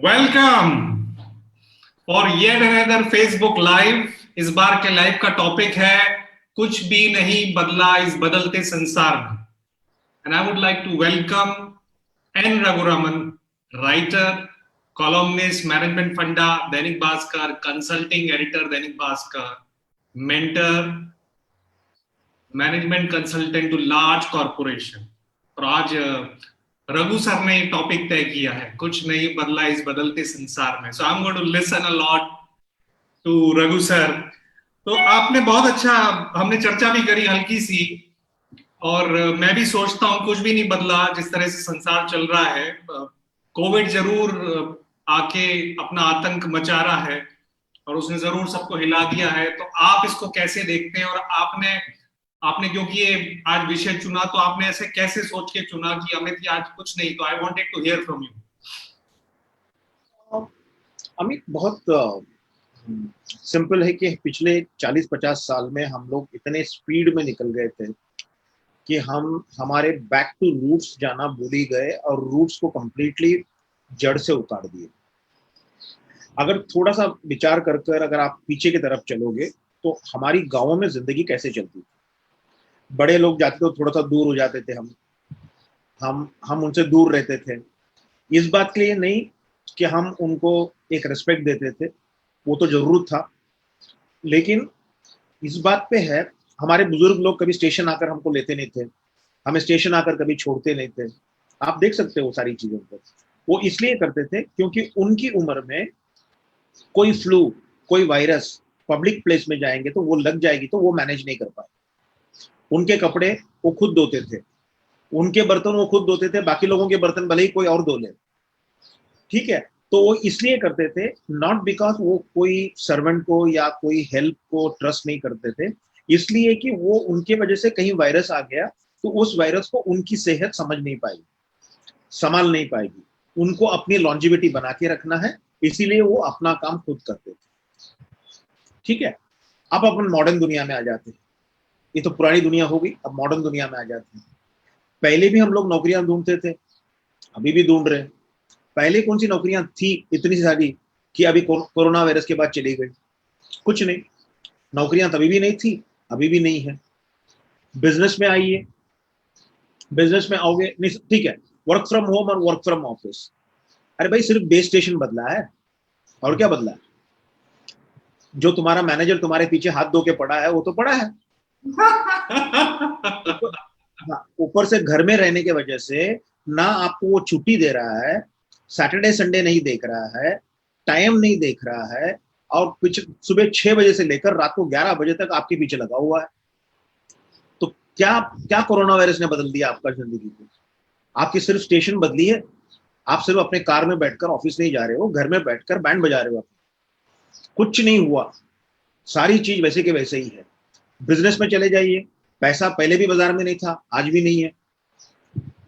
Welcome for yet another Facebook live. इस बार के live का टॉपिक है कुछ भी नहीं बदला इस बदलते संसार में। And I would like to welcome N Raghuraman, writer, columnist, management funda Dainik Bhaskar, consulting editor Dainik Bhaskar, mentor, management consultant to large corporation. और आज रघु सर ने टॉपिक तय किया है, कुछ नहीं बदला इस बदलते संसार में। So I am going to listen a lot to Raghu sir. तो आपने बहुत अच्छा, हमने चर्चा भी करी हल्की सी, और मैं भी सोचता हूं कुछ भी नहीं बदला जिस तरह से संसार चल रहा है। कोविड जरूर आके अपना आतंक मचा रहा है और उसने जरूर सबको हिला दिया है। तो आप इसको कैसे देखते हैं, और आपने आपने क्योंकि ये आज विषय चुना, तो आपने ऐसे कैसे सोच के चुना कि अमित आज कुछ नहीं? तो I wanted to hear from you. Amit, बहुत सिंपल है कि पिछले 40-50 साल में हम लोग इतने स्पीड में निकल गए थे कि हम हमारे बैक टू रूट्स जाना भूल ही गए और रूट्स को कंप्लीटली जड़ से उतार दिए। अगर थोड़ा सा विचार कर अगर आप पीछे की तरफ चलोगे तो हमारी गांवों में जिंदगी कैसे चलती थी। बड़े लोग जाते थे, थोड़ा सा दूर हो जाते थे, हम उनसे दूर रहते थे। इस बात के लिए नहीं कि हम उनको एक रिस्पेक्ट देते थे, वो तो जरूरत था, लेकिन इस बात पे है हमारे बुजुर्ग लोग कभी स्टेशन आकर हमको लेते नहीं थे, हमें स्टेशन आकर कभी छोड़ते नहीं थे। आप देख सकते हो सारी चीजों को। वो इसलिए करते थे क्योंकि उनकी उम्र में कोई फ्लू, कोई वायरस पब्लिक प्लेस में जाएंगे तो वो लग जाएगी तो वो मैनेज नहीं कर पाए। उनके कपड़े वो खुद धोते थे, उनके बर्तन वो खुद धोते थे, बाकी लोगों के बर्तन भले ही कोई और धो ले, ठीक है। तो वो इसलिए करते थे, नॉट बिकॉज वो कोई सर्वेंट को या कोई हेल्प को ट्रस्ट नहीं करते थे, इसलिए कि वो उनके वजह से कहीं वायरस आ गया तो उस वायरस को उनकी सेहत समझ नहीं पाएगी, संभाल नहीं पाएगी। उनको अपनी लॉन्जिविटी बना के रखना है, इसीलिए वो अपना काम खुद करते थे, ठीक है। अब अपन मॉडर्न दुनिया में आ जाते हैं। ये तो पुरानी दुनिया हो गई, अब मॉडर्न दुनिया में आ जाते हैं। पहले भी हम लोग नौकरियां ढूंढते थे, अभी भी ढूंढ रहे हैं। पहले कौन सी नौकरियां थी इतनी सारी कि अभी कोरोना वायरस के बाद चली गई? कुछ नहीं। नौकरियां तभी भी नहीं थी, अभी भी नहीं है। बिजनेस में आइए, बिजनेस में आओगे नहीं, ठीक है, वर्क फ्रॉम होम और वर्क फ्रॉम ऑफिस। अरे भाई, सिर्फ बेस स्टेशन बदला है, और क्या बदला है? जो तुम्हारा मैनेजर तुम्हारे पीछे हाथ धो के पड़ा है वो तो पड़ा है। ऊपर, हाँ, ऊपर से घर में रहने की वजह से ना आपको वो छुट्टी दे रहा है, सैटरडे संडे नहीं देख रहा है, टाइम नहीं देख रहा है, और कुछ सुबह 6 बजे से लेकर रात को 11 बजे तक आपके पीछे लगा हुआ है। तो क्या क्या कोरोना वायरस ने बदल दिया आपका जिंदगी को? आपकी सिर्फ स्टेशन बदली है। आप सिर्फ अपने कार में बैठकर ऑफिस नहीं जा रहे हो, घर में बैठकर बैंड बजा रहे हो। कुछ नहीं हुआ, सारी चीज वैसे के वैसे ही है। बिजनेस में चले जाइए, पैसा पहले भी बाजार में नहीं था, आज भी नहीं है।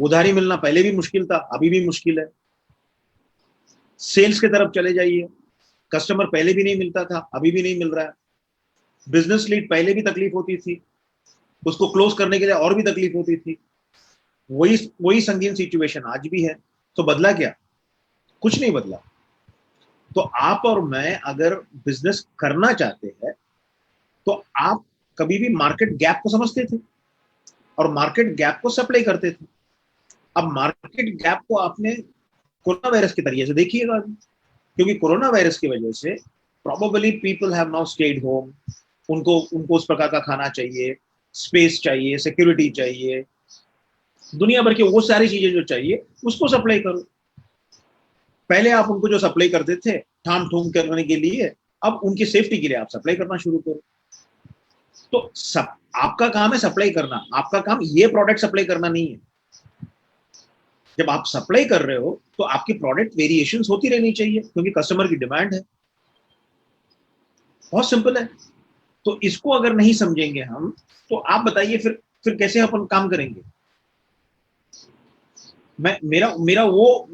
उधारी मिलना पहले भी मुश्किल था, अभी भी मुश्किल है। सेल्स की तरफ चले जाइए, कस्टमर पहले भी नहीं मिलता था, अभी भी नहीं मिल रहा है। बिजनेस लीड पहले भी तकलीफ होती थी, उसको क्लोज करने के लिए और भी तकलीफ होती थी। वही वही संगीन सिचुएशन आज भी है। तो बदला क्या? कुछ नहीं बदला। तो आप और मैं अगर बिजनेस करना चाहते हैं तो आप कभी भी मार्केट गैप को समझते थे और मार्केट गैप को सप्लाई करते थे। अब मार्केट गैप को आपने कोरोना वायरस के तरीके से देखिएगा, क्योंकि कोरोना वायरस की वजह से probably people have now stayed home. उनको उनको उस प्रकार का खाना चाहिए, स्पेस चाहिए, सिक्योरिटी चाहिए, दुनिया भर की वो सारी चीजें जो चाहिए उसको सप्लाई करो। पहले आप उनको जो सप्लाई करते थे ठाम ठूम करने के लिए, अब उनकी सेफ्टी के लिए आप सप्लाई करना शुरू करो। तो सब आपका काम है सप्लाई करना, आपका काम ये प्रोडक्ट सप्लाई करना नहीं है। जब आप सप्लाई कर रहे हो तो आपकी प्रोडक्ट वेरिएशंस होती रहनी चाहिए, क्योंकि कस्टमर की डिमांड है। बहुत सिंपल है। तो इसको अगर नहीं समझेंगे हम, तो आप बताइए फिर कैसे अपन काम करेंगे? मैं मेरा मेरा वो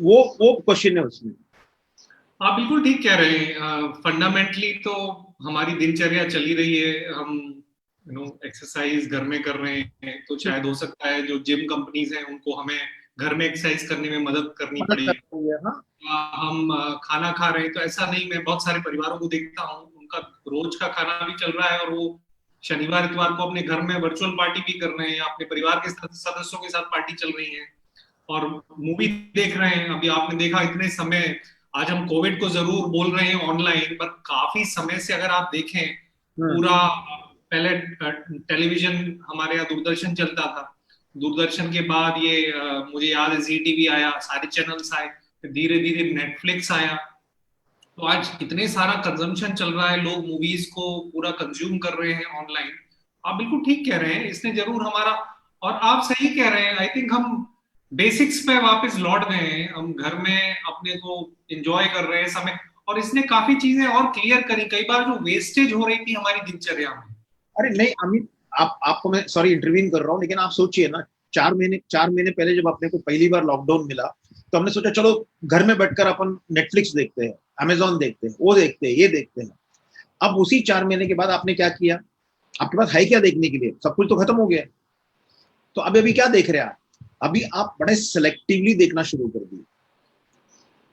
क्वेश्चन है उसमें। आप बिल्कुल ठीक कह रहे हैं। फंडामेंटली तो हमारी दिनचर्या चली रही है, हम एक्सरसाइज घर में कर रहे हैं, तो शायद हो सकता है जो जिम कंपनीज हैं उनको हमें घर में एक्सरसाइज करने में मदद करनी मदद पड़ी, कर रही है, हाँ। हम खाना खा रहे हैं, तो ऐसा नहीं, मैं बहुत सारे परिवारों को देखता हूँ उनका रोज का खाना भी चल रहा है और वो शनिवार इतवार को अपने घर में वर्चुअल पार्टी भी कर रहे हैं, या अपने परिवार के सदस्यों के साथ पार्टी चल रही है और मूवी देख रहे हैं। अभी आपने देखा इतने समय, आज हम कोविड को जरूर बोल रहे हैं ऑनलाइन, पर काफी समय से अगर आप देखें हम्म। पूरा, पहले टेलीविजन हमारे यहाँ दूरदर्शन चलता था, दूरदर्शन के बाद ये मुझे याद है जी टीवी आया, सारे चैनल्स आए, धीरे धीरे नेटफ्लिक्स आया। तो आज इतने सारा कंजम्पशन चल रहा है, लोग मूवीज को पूरा कंज्यूम कर रहे हैं ऑनलाइन। आप बिल्कुल ठीक कह रहे हैं, इसने जरूर हमारा, और आप सही कह रहे हैं, आई थिंक हम बेसिक्स पे वापस लौट गए हैं, हम घर में अपने को एंजॉय कर रहे हैं समय, और इसने काफी चीजें और क्लियर करी, कई बार जो वेस्टेज हो रही थी हमारी दिनचर्या में। अरे नहीं अमित, आप आपको मैं सॉरी इंटरवीन कर रहा हूँ, लेकिन आप सोचिए ना, 4 महीने पहले जब अपने को पहली बार लॉकडाउन मिला, तो हमने सोचा चलो घर में बैठकर अपन नेटफ्लिक्स देखते हैं, अमेजोन देखते हैं, वो देखते हैं, ये देखते हैं। अब उसी 4 महीने के बाद आपने क्या किया? आपके पास है क्या देखने के लिए? सब कुछ तो खत्म हो गया। तो अभी अभी क्या देख रहे हैं आप? अभी आप बड़े सिलेक्टिवली देखना शुरू कर दिए।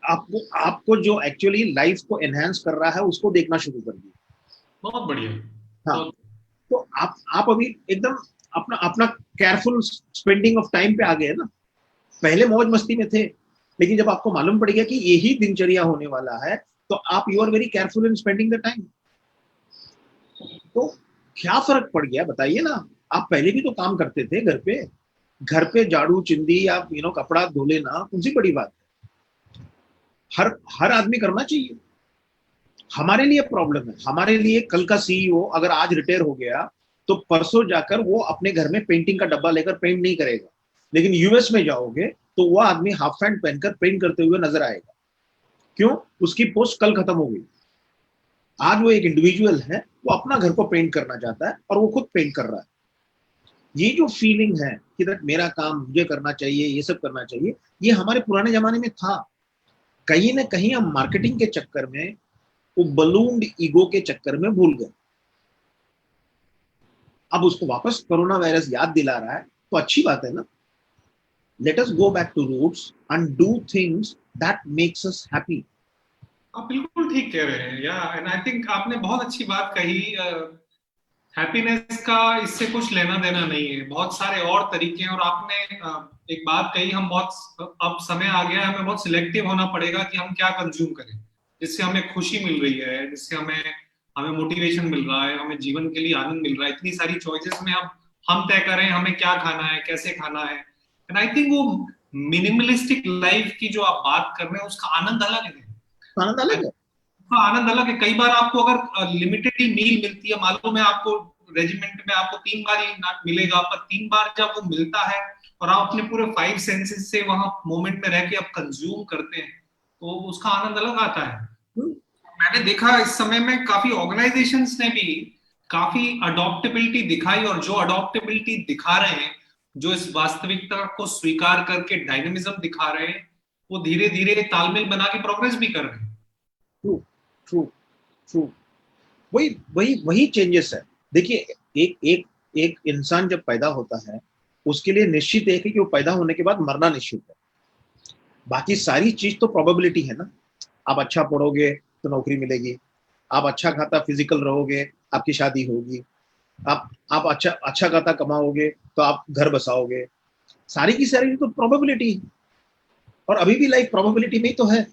आपको आपको जो एक्चुअली लाइफ को एनहांस कर रहा है उसको देखना शुरू कर दिया। बहुत बढ़िया। हाँ, तो तो आप अभी एकदम अपना अपना केयरफुल स्पेंडिंग ऑफ टाइम पे आ गए ना। पहले मौज मस्ती में थे, लेकिन जब आपको मालूम पड़ गया कि यही दिनचर्या होने वाला है, तो आप you are very careful in spending the time. तो क्या फर्क पड़ गया बताइए ना। आप पहले भी तो काम करते थे घर पे झाड़ू चिंदी या कपड़ा धो लेना कौन सी बड़ी बात है? हर हर आदमी करना चाहिए। हमारे लिए प्रॉब्लम है, हमारे लिए कल का सीईओ अगर आज रिटायर हो गया, तो परसों जाकर वो अपने घर में पेंटिंग का डब्बा लेकर पेंट नहीं करेगा, लेकिन यूएस में जाओगे तो वो आदमी हाफ पैंट पहनकर पेंट करते हुए नजर आएगा। क्यों? उसकी पोस्ट कल खत्म हो गई। आज वो एक इंडिविजुअल है, वो अपना घर को पेंट करना चाहता है और वो खुद पेंट कर रहा है। ये जो फीलिंग है कि मेरा काम मुझे करना चाहिए, ये सब करना चाहिए, ये हमारे पुराने जमाने में था। कहीं ना कहीं हम मार्केटिंग के चक्कर में, वो बलून्ड ईगो के चक्कर में भूल गए। अब उसको वापस कोरोना वायरस याद दिला रहा है, तो अच्छी बात है ना। Let us go back to roots and do things that makes us happy. आप बिल्कुल ठीक कह रहे हैं, या एंड आई थिंक आपने बहुत अच्छी बात कही। हैप्पीनेस का इससे कुछ लेना देना नहीं है, बहुत सारे और तरीके हैं। और आपने एक बात कही, हम बहुत, अब समय आ गया है, हमें बहुत सिलेक्टिव होना पड़ेगा कि हम क्या कंज्यूम करें, जिससे हमें खुशी मिल रही है, जिससे हमें हमें मोटिवेशन मिल रहा है, हमें जीवन के लिए आनंद मिल रहा है। इतनी सारी चॉइसेस में अब हम तय करें हमें क्या खाना है, कैसे खाना है। एंड आई थिंक वो मिनिमलिस्टिक लाइफ की जो आप बात कर रहे हैं, उसका आनंद अलग है। आनंद अलग है। हाँ, आनंद अलग है। कई बार आपको अगर लिमिटेड ही मील मिलती है, मालूम है आपको रेजिमेंट में आपको 3 बार ही मिलेगा, पर 3 बार जब वो मिलता है और आप अपने पूरे 5 सेंसेस से वहां मोमेंट में रह के आप कंज्यूम करते हैं, तो उसका आनंद अलग आता है। मैंने देखा इस समय में काफी ऑर्गेनाइजेशंस ने भी काफी अडॉप्टेबिलिटी दिखाई, और जो अडॉप्टेबिलिटी दिखा रहे हैं, जो इस वास्तविकता को स्वीकार करके डायनेमिज्म दिखा रहे हैं, वो धीरे धीरे तालमेल बना के प्रोग्रेस भी कर रहे हैं। True true true. वही वही वही चेंजेस है। देखिए, एक एक एक इंसान जब पैदा होता है, उसके लिए निश्चित है कि वो पैदा होने के बाद मरना निश्चित है। बाकी सारी चीज तो प्रोबेबिलिटी है ना। आप अच्छा पढ़ोगे तो नौकरी मिलेगी, आप अच्छा खाता फिजिकल रहोगे, आपकी शादी होगी, आप अच्छा अच्छा खाता कमाओगे तो आप घर बसाओगे। सारी की सारी तो प्रोबेबिलिटी है, और अभी भी लाइफ प्रोबेबिलिटी में ही तो है।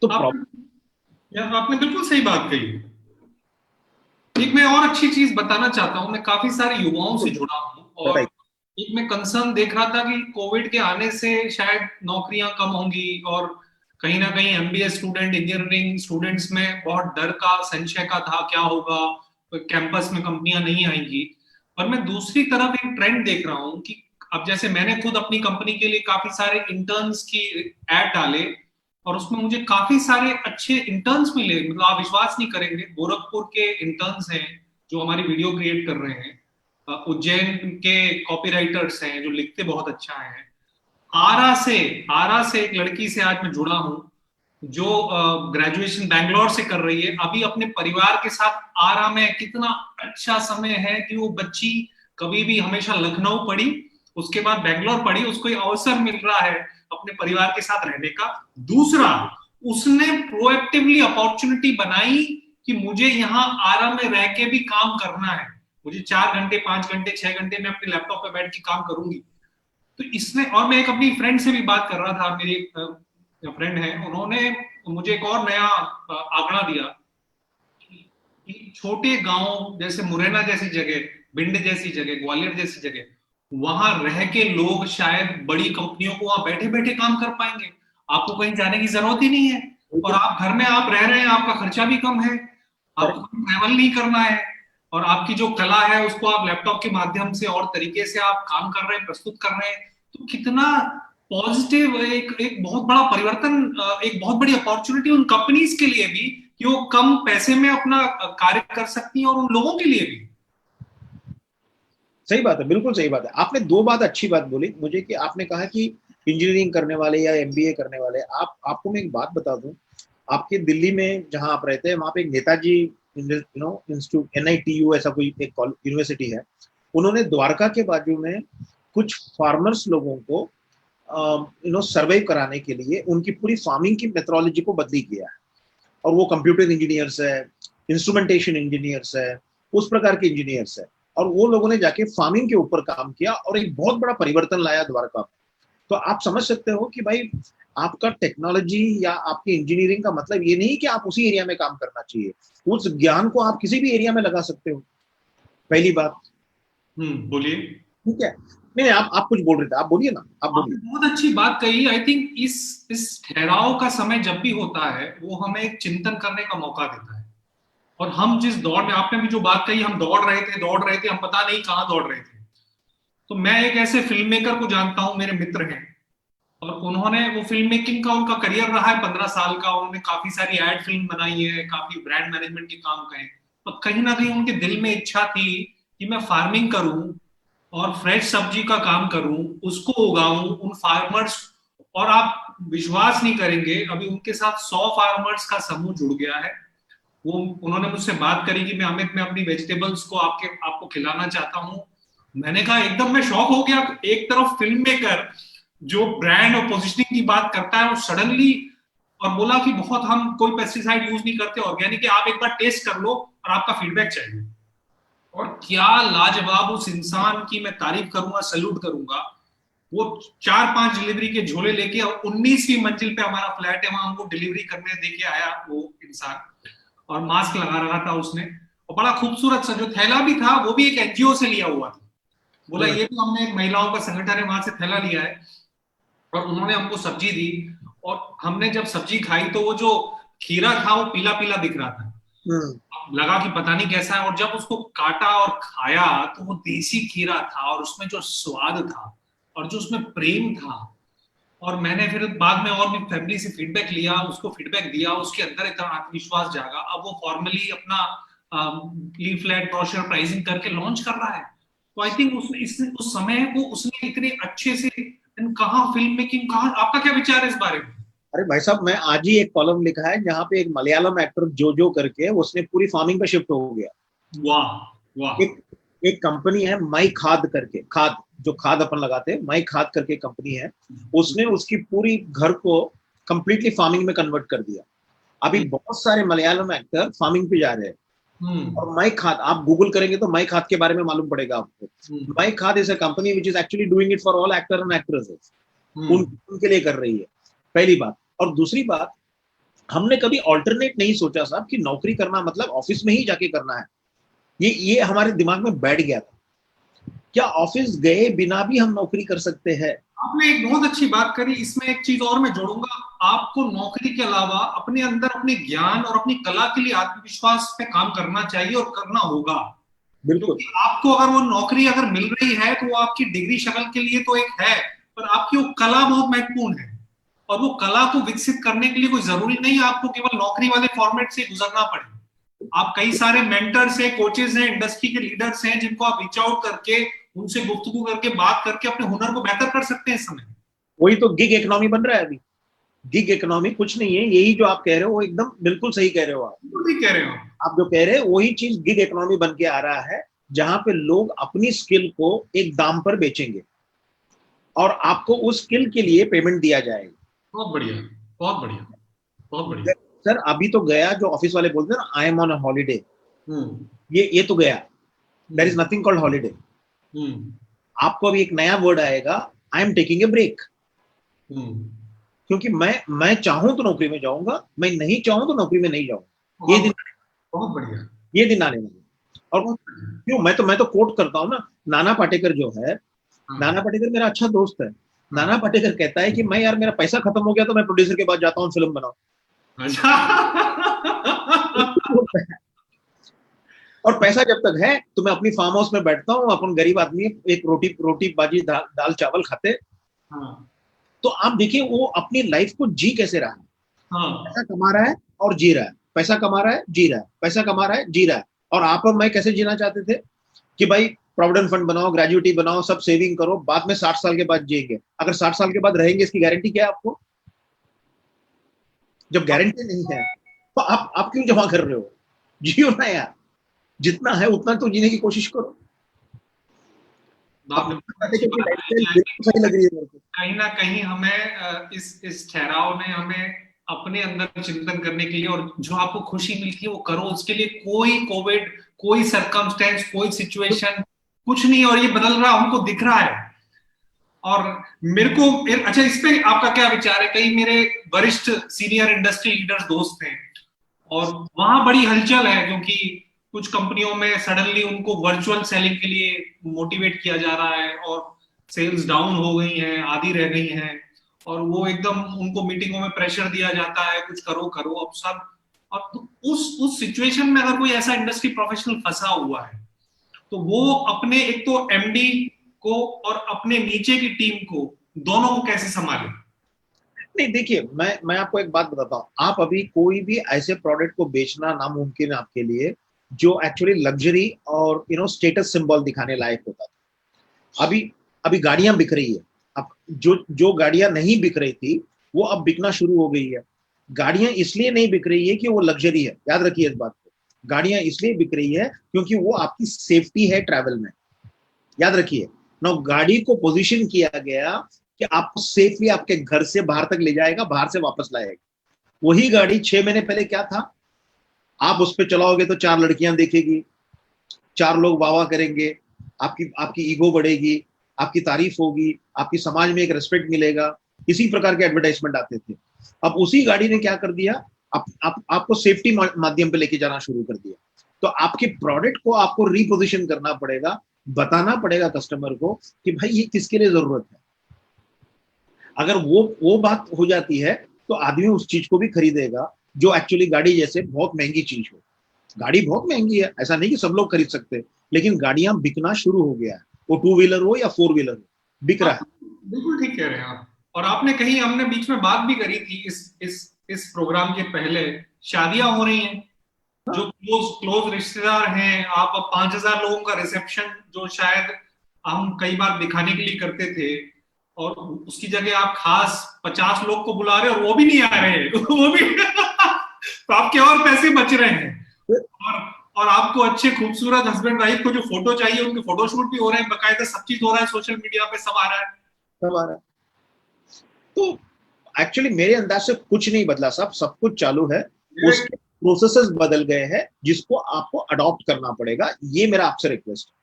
तो आपने बिल्कुल सही बात कही। एक मैं और अच्छी चीज बताना चाहता हूँ, मैं काफी सारे युवाओं से जुड़ा हूँ, और बताइए। एक मैं कंसर्न देख रहा था कि कोविड के आने से शायद नौकरियां कम होंगी, और कहीं ना कहीं एमबीए स्टूडेंट, इंजीनियरिंग स्टूडेंट्स में बहुत डर का, संशय का था, क्या होगा, कैंपस में कंपनियां नहीं आएंगी। पर मैं दूसरी तरफ एक ट्रेंड देख रहा हूँ कि अब जैसे मैंने खुद अपनी कंपनी के लिए काफी सारे इंटर्न्स की ऐड डाले, और उसमें मुझे काफी सारे अच्छे इंटर्न्स मिले। मतलब आप विश्वास नहीं करेंगे, गोरखपुर के इंटर्न्स हैं जो हमारी वीडियो क्रिएट कर रहे हैं, उज्जैन के कॉपीराइटर्स हैं जो लिखते बहुत अच्छा है, आरा से एक लड़की से आज मैं जुड़ा हूं जो ग्रेजुएशन बैंगलोर से कर रही है, अभी अपने परिवार के साथ आरा में। कितना अच्छा समय है कि वो बच्ची कभी भी हमेशा लखनऊ पढ़ी, उसके बाद बेंगलोर पढ़ी, उसको ये अवसर मिल रहा है अपने परिवार के साथ रहने का। दूसरा, उसने प्रोएक्टिवली अपॉर्चुनिटी बनाई कि मुझे यहाँ आराम में रह के भी काम करना है, मुझे 4 घंटे 5 घंटे 6 घंटे में अपने लैपटॉप पे बैठ के काम करूंगी। तो इसने, और मैं एक अपनी फ्रेंड से भी बात कर रहा था, मेरी फ्रेंड है, उन्होंने मुझे एक और नया आंकड़ा दिया कि छोटे गांव जैसे मुरैना जैसी जगह, भिंड जैसी जगह, ग्वालियर जैसी जगह, वहां रह के लोग शायद बड़ी कंपनियों को वहां बैठे बैठे काम कर पाएंगे, आपको कहीं जाने की जरूरत ही नहीं है, और आप घर में आप रह रहे हैं, आपका खर्चा भी कम है, आपको ट्रैवल नहीं करना है, और आपकी जो कला है उसको आप लैपटॉप के माध्यम से और तरीके से आप काम कर रहे हैं, प्रस्तुत कर रहे हैं। तो कितना पॉजिटिव, एक बहुत बड़ा परिवर्तन, एक बहुत बड़ी अपॉर्चुनिटी उन कंपनीज के लिए भी कि वो कम पैसे में अपना कार्य कर सकती हैं, और उन लोगों के लिए भी। सही बात है, बिल्कुल सही बात है। आपने दो बात अच्छी बात बोली मुझे, कि आपने कहा कि इंजीनियरिंग करने वाले या एमबीए करने वाले, आपको मैं एक बात बता दूं, आपके दिल्ली में जहां आप रहते हैं वहां पे एक नेताजी इंस्टीट्यूट, NITU ऐसा कोई एक यूनिवर्सिटी है, उन्होंने द्वारका के बाजू में कुछ फार्मर्स लोगों को सर्वाइव कराने के लिए उनकी पूरी फार्मिंग की मेथोडोलॉजी को बदली किया है, और वो कंप्यूटर इंजीनियर्स है, इंस्ट्रूमेंटेशन इंजीनियर्स है, उस प्रकार के इंजीनियर्स है, और वो लोगों ने जाके फार्मिंग के ऊपर काम किया और एक बहुत बड़ा परिवर्तन लाया द्वारका में। तो आप समझ सकते हो कि भाई आपका टेक्नोलॉजी या आपकी इंजीनियरिंग का मतलब ये नहीं कि आप उसी एरिया में काम करना चाहिए, उस ज्ञान को आप किसी भी एरिया में लगा सकते हो, पहली बात। बोलिए। ठीक है, नहीं आप कुछ बोल रहे थे, आप बोलिए ना, आप बोलिए। बहुत अच्छी बात कही। आई थिंक इस ठहराव का समय जब भी होता है वो हमें एक चिंतन करने का मौका देता है, और हम जिस दौड़ में, आपने भी जो बात कही, हम दौड़ रहे थे, हम पता नहीं कहाँ दौड़ रहे थे। तो मैं एक ऐसे फिल्म मेकर को जानता हूं, मेरे मित्र हैं, और उन्होंने, वो फिल्म मेकिंग का उनका करियर रहा है 15 साल का, उन्होंने काफी सारी एड फिल्म बनाई है, काफी ब्रांड मैनेजमेंट के काम करें, तो कहीं ना कहीं उनके दिल में इच्छा थी कि मैं फार्मिंग करूं और फ्रेश सब्जी का काम करूं, उसको उगाऊं, उन फार्मर्स, और आप विश्वास नहीं करेंगे, अभी उनके साथ 100 फार्मर्स का समूह जुड़ गया है। वो, उन्होंने मुझसे बात करी कि मैं अमित, मैं अपनी वेजिटेबल्स को आपको खिलाना चाहता हूं। मैंने कहा, एकदम मैं शॉक हो गया। एक तरफ फिल्म मेकर जो ब्रांड और पोजिशनिंग की बात करता है, वो सडनली, और बोला कि बहुत, हम कोई पेस्टिसाइड यूज नहीं करते, ऑर्गेनिक है, आप एक बार टेस्ट कर लो और आपका फीडबैक चाहिए। और क्या लाजवाब, उस इंसान की मैं तारीफ करूंगा, सैल्यूट करूंगा। वो 4-5 डिलीवरी के झोले लेके, और 19वीं मंजिल पे हमारा फ्लैट है, वहां हमको डिलीवरी करने देके आया वो इंसान, और मास्क लगा रखा था उसने, और बड़ा खूबसूरत सा जो थैला भी था वो भी एक NGO से लिया हुआ था। बोला ये भी हमने एक महिलाओं का संगठन है, वहां से थैला लिया है, और उन्होंने हमको सब्जी दी, और हमने जब सब्जी खाई तो वो जो खीरा था वो पीला पीला दिख रहा था, लगा कि पता नहीं कैसा है, और जब उसको काटा और खाया तो वो देसी खीरा था, और उसमें जो स्वाद था और जो उसमें प्रेम था। और मैंने फिर बाद में और भी फैमिली से फीडबैक लिया, उसको फीडबैक दिया, उसके अंदर इतना आत्मविश्वास जागा, अब वो फॉर्मली अपना लीफलेट, ब्रोशर, प्राइसिंग करके लॉन्च कर रहा है। तो आई थिंक उसने उस समय को उसने इतने अच्छे से, कहा फिल्म मेकिंग, कहा, आपका क्या विचार है इस बारे में? अरे भाई साहब, मैं आज ही एक कॉलम लिखा है जहाँ पे एक मलयालम एक्टर जो करके उसने पूरी फार्मिंग पे शिफ्ट हो गया। वाह वाह। एक कंपनी है माई खाद करके, खाद जो खाद अपन लगाते हैं, माई खाद करके कंपनी है, उसने उसकी पूरी घर को कंप्लीटली फार्मिंग में कन्वर्ट कर दिया। अभी बहुत सारे मलयालम एक्टर फार्मिंग पे जा रहे हैं, और माई खाद आप गूगल करेंगे तो माई खाद के बारे में मालूम पड़ेगा आपको। माई खाद is a company which is actually doing it for all actor and actresses, उनके लिए कर रही है, पहली बात। और दूसरी बात, हमने कभी ऑल्टरनेट नहीं सोचा साहब कि नौकरी करना मतलब ऑफिस में ही जाके करना है। ये हमारे दिमाग में बैठ गया था, क्या ऑफिस गए बिना भी हम नौकरी कर सकते हैं? आपने एक बहुत अच्छी बात करी, इसमें एक चीज और मैं जोड़ूंगा, आपको नौकरी के अलावा अपने अंदर अपने ज्ञान और अपनी कला के लिए आत्मविश्वास पे काम करना चाहिए, और करना होगा। बिल्कुल। क्योंकि आपको अगर वो नौकरी अगर मिल रही है तो वो आपकी डिग्री शक्ल के लिए तो एक है, पर आपकी वो कला बहुत महत्वपूर्ण है, और वो कला को विकसित करने के लिए कोई जरूरी नहीं है आपको केवल नौकरी वाले फॉर्मेट से गुजरना पड़े। आप कई सारे मेंटर्स हैं, कोचेस हैं, इंडस्ट्री के लीडर्स हैं, जिनको आप रीच आउट करके, उनसे गुफ्तगू करके, बात करके अपने हुनर को बेहतर कर सकते हैं इस समय। वही तो गिग इकोनॉमी बन रहा है अभी। गिग इकोनॉमी कुछ नहीं है, यही जो आप कह रहे हो वो एकदम बिल्कुल सही कह रहे हो। ठीक कह रहे हो आप जो कह रहे हो वही चीज गिग इकोनॉमी बन के आ रहा है, जहां पे लोग अपनी स्किल को एक दाम पर बेचेंगे। और आपको उस स्किल के लिए पेमेंट दिया जाएगा। बहुत बढ़िया, बहुत बढ़िया, बहुत बढ़िया। सर अभी तो गया, जो ऑफिस वाले बोलते हैं ना, I am on a holiday, ये तो गया। There is nothing called holiday. आपको अभी एक नया वर्ड आएगा, I am taking a break. क्योंकि मैं चाहूं तो नौकरी में जाऊंगा, मैं नहीं चाहूं तो नौकरी में नहीं जाऊंगा। ये दिन, बहुत बढ़िया, ये दिन आने लगे। और क्यों, मैं तो कोट करता हूं ना, नाना पाटेकर जो है, नाना पाटेकर मेरा अच्छा दोस्त है। नाना पाटेकर कहता है कि मैं यार, मेरा पैसा खत्म हो गया तो मैं प्रोड्यूसर के पास जाता हूँ, फिल्म बनाऊं। अच्छा। और पैसा जब तक है तो मैं अपनी फार्म हाउस में बैठता हूँ, अपन गरीब आदमी, एक रोटी रोटी बाजी दाल चावल खाते। हाँ, तो आप देखिए वो अपनी लाइफ को जी कैसे रहा है। हाँ, पैसा कमा रहा है और जी रहा है, पैसा कमा रहा है, जी रहा है, पैसा कमा रहा है, जी रहा है। और आप और मैं कैसे जीना चाहते थे कि भाई प्रोविडेंट फंड बनाओ, ग्रेजुइटी बनाओ, सब सेविंग करो, बाद में 60 साल के बाद जिएंगे। अगर 60 साल के बाद रहेंगे, इसकी गारंटी क्या है आपको? जब गारंटी नहीं है तो आप क्यों जमा कर रहे हो? जियो ना यार, जितना है उतना तो जीने की कोशिश करो। बात अब अच्छी बात लाइफस्टाइल है। बिल्कुल सही लग रही है मेरे को। कहीं ना कहीं हमें इस ठहराव ने हमें अपने अंदर चिंतन करने के लिए, और जो आपको खुशी मिलती है वो करो, उसके लिए कोई कोविड, कोई सरकमस्टेंस, कोई सिचुएशन कुछ नहीं, और ये बदल रहा हमको दिख रहा है। और मेरे को अच्छा, इस पे आपका क्या विचार है? कई मेरे वरिष्ठ सीनियर इंडस्ट्री लीडर्स दोस्त हैं, और वहां बड़ी हलचल है, क्योंकि कुछ कंपनियों में सडनली उनको वर्चुअल सेलिंग के लिए मोटिवेट किया जा रहा है, और सेल्स डाउन हो गई हैं, आधी रह गई हैं, और वो एकदम उनको मीटिंगों में प्रेशर दिया जाता है, कुछ करो करो अब सब। और तो उस सिचुएशन में अगर कोई ऐसा इंडस्ट्री प्रोफेशनल फंसा हुआ है, तो वो अपने एक तो एमडी को और अपने नीचे की टीम को, दोनों को कैसे संभाले? नहीं देखिए, मैं आपको एक बात बताता हूँ। आप अभी कोई भी ऐसे प्रोडक्ट को बेचना नामुमकिन है आपके लिए जो एक्चुअली लग्जरी और स्टेटस सिंबल दिखाने लायक होता था। अभी अभी गाड़ियां बिक रही है। अब जो जो गाड़ियां नहीं बिक रही थी वो अब बिकना शुरू हो गई है। गाड़ियां इसलिए नहीं बिक रही है कि वो लग्जरी है, याद रखिए इस बात को। गाड़ियां इसलिए बिक रही है क्योंकि वो आपकी सेफ्टी है ट्रैवल में, याद रखिए ना। गाड़ी को पोजीशन किया गया कि आपको सेफली आपके घर से बाहर तक ले जाएगा, बाहर से वापस लाएगा। वही गाड़ी 6 महीने पहले क्या था? आप उस पर चलाओगे तो 4 लड़कियां देखेगी, 4 लोग वाह वाह करेंगे, आपकी आपकी ईगो बढ़ेगी, आपकी तारीफ होगी, आपकी समाज में एक रेस्पेक्ट मिलेगा। इसी प्रकार के एडवर्टाइजमेंट आते थे। अब उसी गाड़ी ने क्या कर दिया, आपको सेफ्टी माध्यम पे लेके जाना शुरू कर दिया। तो आपके प्रोडक्ट को आपको रिपोजिशन करना पड़ेगा, बताना पड़ेगा कस्टमर को कि भाई ये किसके लिए जरूरत है। अगर वो बात हो जाती है तो आदमी उस चीज को भी खरीदेगा जो एक्चुअली गाड़ी जैसे बहुत महंगी चीज हो। गाड़ी बहुत महंगी है, ऐसा नहीं कि सब लोग खरीद सकते, लेकिन गाड़ियां बिकना शुरू हो गया है। वो 2 व्हीलर हो या 4 व्हीलर हो, बिक रहा है। बिल्कुल ठीक कह रहे हैं आप। और आपने कहीं, हमने बीच में बात भी करी थी इस प्रोग्राम के पहले, शादियां हो रही हैं, जो क्लोज क्लोज रिश्तेदार हैं, आप 5,000 लोगों का रिसेप्शन जो शायद हम कई बार दिखाने के लिए करते थे, और उसकी जगह आप खास 50 लोग को बुला रहे हो और वो भी नहीं आ रहे हैं। वो भी तो आपके और पैसे बच रहे हैं। और और आपको अच्छे खूबसूरत हस्बैंड वाइफ को जो फोटो चाहिए, उनके फोटोशूट भी हो रहे हैं, बकायदा सब चीज हो रहा है, सोशल मीडिया पे सब आ रहा है। सब आ रहा है। तो एक्चुअली मेरे अंदाज से कुछ नहीं बदला साहब, सब कुछ चालू है। उसके प्रोसेसेस बदल गए हैं जिसको आपको अडॉप्ट करना पड़ेगा। ये मेरा आपसे रिक्वेस्ट है,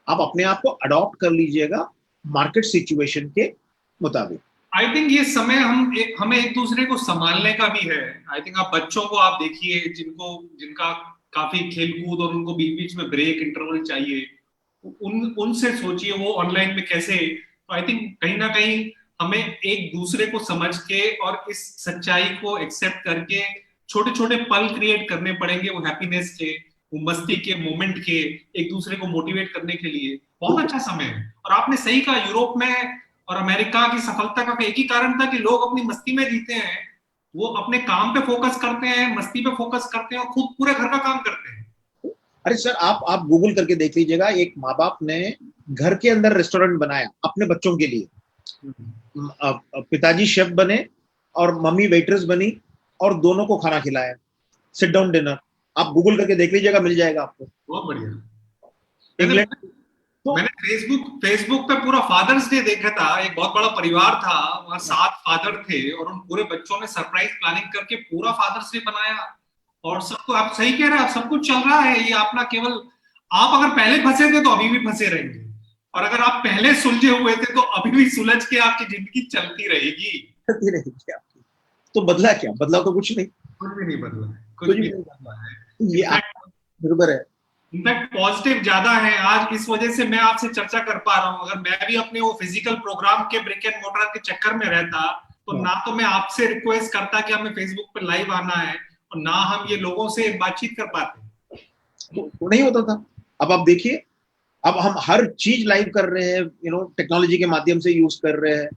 आप अपने आप को अडॉप्ट कर लीजिएगा मार्केट सिचुएशन के मुताबिक। आई थिंक ये समय हमें एक दूसरे को संभालने का भी है। आई थिंक आप बच्चों को आप देखिए, जिनका काफी खेलकूद और उनको बीच बीच में ब्रेक इंटरवल चाहिए, उनसे सोचिए वो ऑनलाइन में कैसे। तो आई थिंक कहीं ना कहीं हमें एक दूसरे को समझ के और इस सच्चाई को एक्सेप्ट करके छोटे छोटे पल क्रिएट करने पड़ेंगे, वो हैप्पीनेस के, वो मस्ती के मोमेंट के, एक दूसरे को मोटिवेट करने के लिए। बहुत अच्छा समय है। और आपने सही कहा, यूरोप में और अमेरिका की सफलता का एक ही कारण था कि लोग अपनी मस्ती में जीते हैं, वो अपने काम पे फोकस करते हैं, मस्ती पे फोकस करते हैं, और खुद पूरे घर का काम करते हैं। अरे सर, आप गूगल करके देख लीजिएगा, एक माँ बाप ने घर के अंदर रेस्टोरेंट बनाया अपने बच्चों के लिए। पिताजी शेफ बने और मम्मी वेटरेस बनी, और दोनों को खाना खिलाया, सिट डाउन डिनर। आप गूगल करके देख लीजिएगा, मिल जाएगा आपको। बहुत बढ़िया। इंग्लैंड तो मैंने फेसबुक पे पूरा फादर्स डे देखा था। एक बहुत बड़ा परिवार था, वहाँ 7 फादर थे और उन पूरे बच्चों ने सरप्राइज प्लानिंग करके पूरा फादर्स डे बनाया। और सबको, आप सही कह रहे हैं, आप सब कुछ चल रहा है ये अपना। केवल आप अगर पहले फंसे थे तो अभी भी फंसे रहेंगे, और अगर आप पहले सुलझे हुए थे तो अभी भी सुलझ के आपकी जिंदगी चलती रहेगी। चलती रहेगी आपकी। तो बदला क्या? बदला तो कुछ नहीं, कुछ भी नहीं बदला है, कुछ कुछ भी भी नहीं नहीं बदला। बदला है। तो ये आप इनफैक्ट बराबर है। इनफैक्ट पॉजिटिव ज्यादा है आज। इस वजह से मैं आपसे चर्चा कर पा रहा हूं। अगर मैं भी अपने वो फिजिकल प्रोग्राम के ब्रिक एंड मोटर के चक्कर में रहता तो हाँ, ना तो मैं आपसे रिक्वेस्ट करता कि हमें फेसबुक पे लाइव आना है, और ना हम ये लोगों से बातचीत कर पाते। तो नहीं होता था। अब आप देखिए, अब हम हर चीज लाइव कर रहे हैं, टेक्नोलॉजी के माध्यम से यूज कर रहे हैं।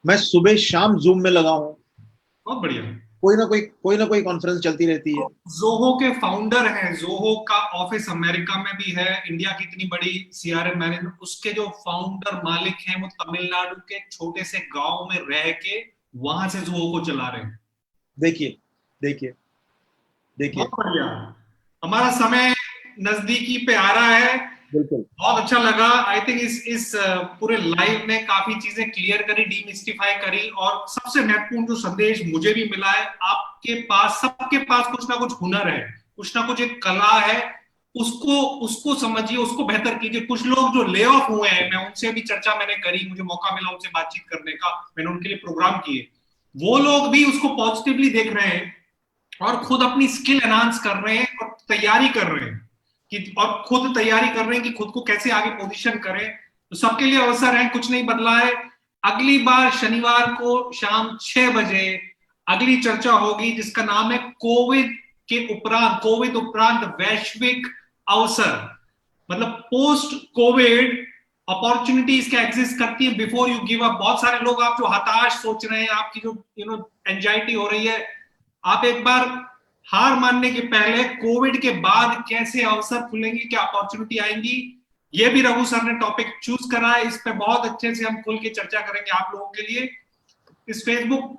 मैं सुबह शाम जूम में लगा हूं, बहुत बढ़िया। कोई ना कोई कॉन्फ्रेंस चलती रहती है। जोहो के फाउंडर हैं, जोहो का ऑफिस अमेरिका में भी है, इंडिया की इतनी बड़ी सीआरएम मैनेजमेंट, उसके जो फाउंडर मालिक हैं वो तमिलनाडु के छोटे से गांव में रह के वहां से जोहो को चला रहे हैं। देखिए, देखिए, बहुत देखिए। बढ़िया। हमारा समय नजदीकी पे आ रहा है। बिल्कुल। बहुत अच्छा लगा। आई थिंक इस पूरे लाइव ने काफी चीजें क्लियर करी, डीमिस्टिफाई करी, और सबसे महत्वपूर्ण जो संदेश मुझे भी मिला है, आपके पास, सबके पास कुछ ना कुछ हुनर है, कुछ ना कुछ एक कला है। उसको उसको समझिए, उसको बेहतर कीजिए। कुछ लोग जो ले ऑफ हुए हैं, मैं उनसे भी चर्चा मैंने करी, मुझे मौका मिला उनसे बातचीत करने का, मैंने उनके लिए प्रोग्राम किए। वो लोग भी उसको पॉजिटिवली देख रहे हैं और खुद अपनी स्किल एनहांस कर रहे हैं और तैयारी कर रहे हैं और खुद तैयारी कर रहे हैं कि खुद को कैसे आगे पोजीशन करें। तो सबके लिए अवसर है, कुछ नहीं बदला है। अगली बार शनिवार को शाम 6 बजे अगली चर्चा होगी, जिसका नाम है कोविड उपरांत वैश्विक अवसर। मतलब पोस्ट कोविड अपॉर्चुनिटीज क्या एग्जिस्ट करती है, बिफोर यू गिव अप। बहुत सारे लोग, आप जो हताश सोच रहे हैं, आपकी जो एंजाइटी हो रही है, आप एक बार हार मानने के पहले कोविड के बाद कैसे अवसर खुलेंगे, क्या अपॉर्चुनिटी आएंगी, ये भी रघु सर ने टॉपिक चूज करा है। इस पे बहुत अच्छे से हम खुल के चर्चा करेंगे आप लोगों के लिए। इस फेसबुक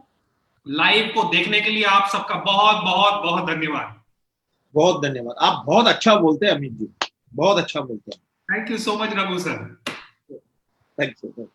लाइव को देखने के लिए आप सबका बहुत बहुत बहुत धन्यवाद। बहुत धन्यवाद। आप बहुत अच्छा बोलते हैं अमित जी, बहुत अच्छा बोलते हैं। Thank you so much Raghu sir. Thank you.